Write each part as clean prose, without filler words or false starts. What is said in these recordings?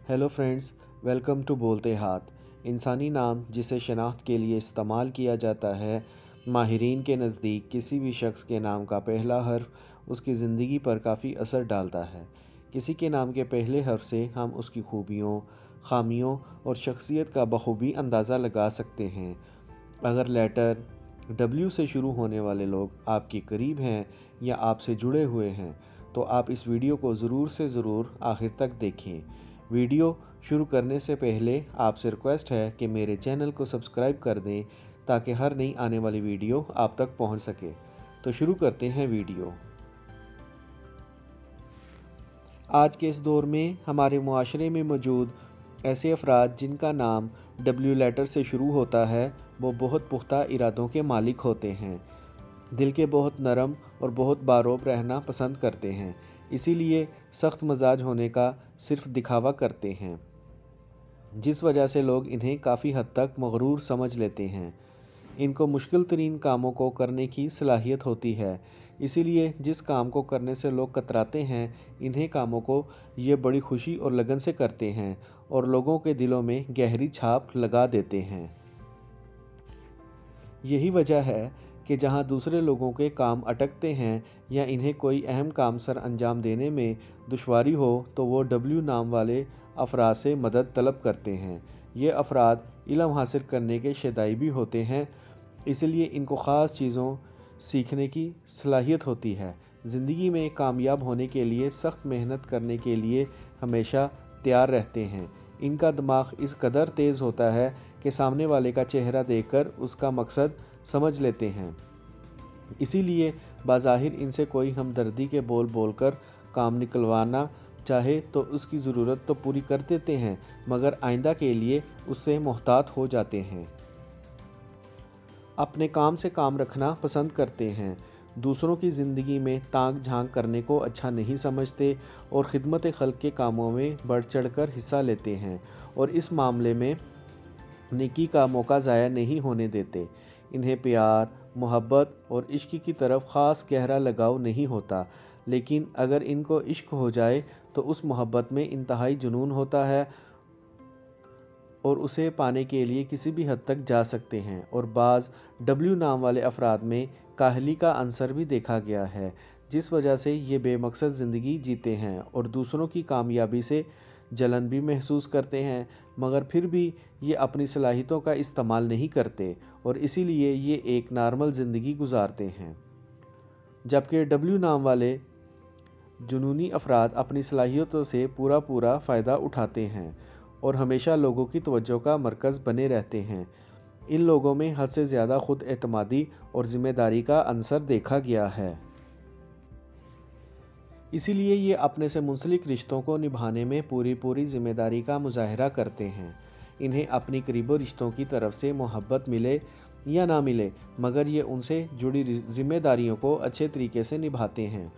Hello friends, welcome to बोलते हाथ। इंसानी नाम जिसे शनाख्त के लिए इस्तेमाल किया जाता है, माहिरीन के नज़दीक किसी भी शख्स के नाम का पहला हर्फ उसकी ज़िंदगी पर काफ़ी असर डालता है। किसी के नाम के पहले हर्फ से हम उसकी खूबियों, ख़ामियों और शख्सियत का बखूबी अंदाज़ा लगा सकते हैं। अगर लेटर W से शुरू होने वाले लोग आपके करीब हैं या आपसे जुड़े हुए हैं, तो आप इस वीडियो को ज़रूर से ज़रूर आखिर तक देखें। वीडियो शुरू करने से पहले आपसे रिक्वेस्ट है कि मेरे चैनल को सब्सक्राइब कर दें ताकि हर नई आने वाली वीडियो आप तक पहुंच सके। तो शुरू करते हैं वीडियो। आज के इस दौर में हमारे मुआशरे में मौजूद ऐसे अफराद जिनका नाम W लेटर से शुरू होता है, वो बहुत पुख्ता इरादों के मालिक होते हैं। दिल के बहुत नरम और बहुत बारोब रहना पसंद करते हैं, इसीलिए सख्त मजाज होने का सिर्फ दिखावा करते हैं, जिस वजह से लोग इन्हें काफ़ी हद तक मगरूर समझ लेते हैं। इनको मुश्किल तरीन कामों को करने की सलाहियत होती है, इसीलिए जिस काम को करने से लोग कतराते हैं, इन्हें कामों को ये बड़ी खुशी और लगन से करते हैं और लोगों के दिलों में गहरी छाप लगा देते हैं। यही वजह है कि जहां दूसरे लोगों के काम अटकते हैं या इन्हें कोई अहम काम सर अंजाम देने में दुश्वारी हो, तो वो W नाम वाले अफराद से मदद तलब करते हैं। ये अफराद इल्म हासिल करने के शदाई भी होते हैं, इसलिए इनको ख़ास चीज़ों सीखने की सलाहियत होती है। ज़िंदगी में कामयाब होने के लिए सख्त मेहनत करने के लिए हमेशा तैयार रहते हैं। इनका दिमाग इस कदर तेज़ होता है कि सामने वाले का चेहरा देखकर उसका मकसद समझ लेते हैं, इसीलिए बाज़ाहिर इनसे कोई हमदर्दी के बोल बोलकर काम निकलवाना चाहे तो उसकी ज़रूरत तो पूरी कर देते हैं, मगर आइंदा के लिए उससे मोहतात हो जाते हैं। अपने काम से काम रखना पसंद करते हैं, दूसरों की ज़िंदगी में ताक झांक करने को अच्छा नहीं समझते और ख़िदमत खल्क़ के कामों में बढ़ चढ़ कर हिस्सा लेते हैं और इस मामले में नेकी का मौका ज़ाया नहीं होने देते। इन्हें प्यार, मोहब्बत और इश्क की तरफ ख़ास गहरा लगाव नहीं होता, लेकिन अगर इनको इश्क हो जाए तो उस मोहब्बत में इंतहाई जुनून होता है और उसे पाने के लिए किसी भी हद तक जा सकते हैं। और बाज़ W नाम वाले अफराद में काहली का अंसर भी देखा गया है, जिस वजह से ये बेमकसद ज़िंदगी जीते हैं और दूसरों की कामयाबी से जलन भी महसूस करते हैं, मगर फिर भी ये अपनी सलाहियतों का इस्तेमाल नहीं करते और इसीलिए ये एक नॉर्मल ज़िंदगी गुजारते हैं। जबकि W नाम वाले जुनूनी अफराद अपनी सलाहियतों से पूरा फ़ायदा उठाते हैं और हमेशा लोगों की तवज्जो का मरकज़ बने रहते हैं। इन लोगों में हद से ज़्यादा खुद एतमादी और ज़िम्मेदारी का अंसर देखा गया है, इसीलिए ये अपने से मुंसलिक रिश्तों को निभाने में पूरी ज़िम्मेदारी का मुजाहरा करते हैं। इन्हें अपनी करीबी रिश्तों की तरफ से मोहब्बत मिले या ना मिले, मगर ये उनसे जुड़ी ज़िम्मेदारियों को अच्छे तरीके से निभाते हैं।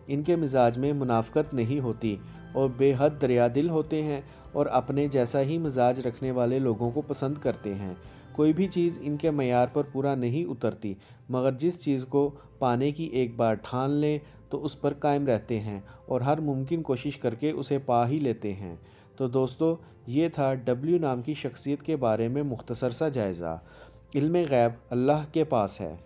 इनके मिजाज में मुनाफ़कत नहीं होती और बेहद दरिया दिल होते हैं और अपने जैसा ही मिजाज रखने वाले लोगों को पसंद करते हैं। कोई भी चीज़ इनके मयार पर पूरा नहीं उतरती, मगर जिस चीज़ को पाने की एक बार ठान लें तो उस पर कायम रहते हैं और हर मुमकिन कोशिश करके उसे पा ही लेते हैं। तो दोस्तों, ये था W नाम की शख्सियत के बारे में मुख्तसर सा जायज़ा। इल्म गैब अल्लाह के पास है।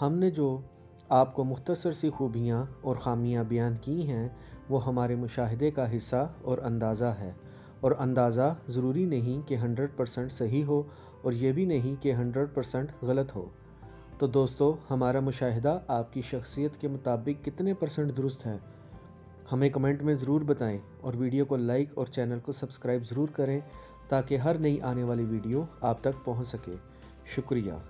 हमने जो आपको मुख्तसर सी खूबियाँ और ख़ामियाँ बयान की हैं, वो हमारे मुशाहिदे का हिस्सा और अंदाज़ा है, और अंदाज़ा ज़रूरी नहीं कि 100% सही हो और ये भी नहीं कि 100% गलत हो। तो दोस्तों, हमारा मुशाहिदा आपकी शख्सियत के मुताबिक कितने % दुरुस्त है, हमें कमेंट में ज़रूर बताएं और वीडियो को लाइक और चैनल को सब्सक्राइब ज़रूर करें ताकि हर नई आने वाली वीडियो आप तक पहुंच सके। शुक्रिया।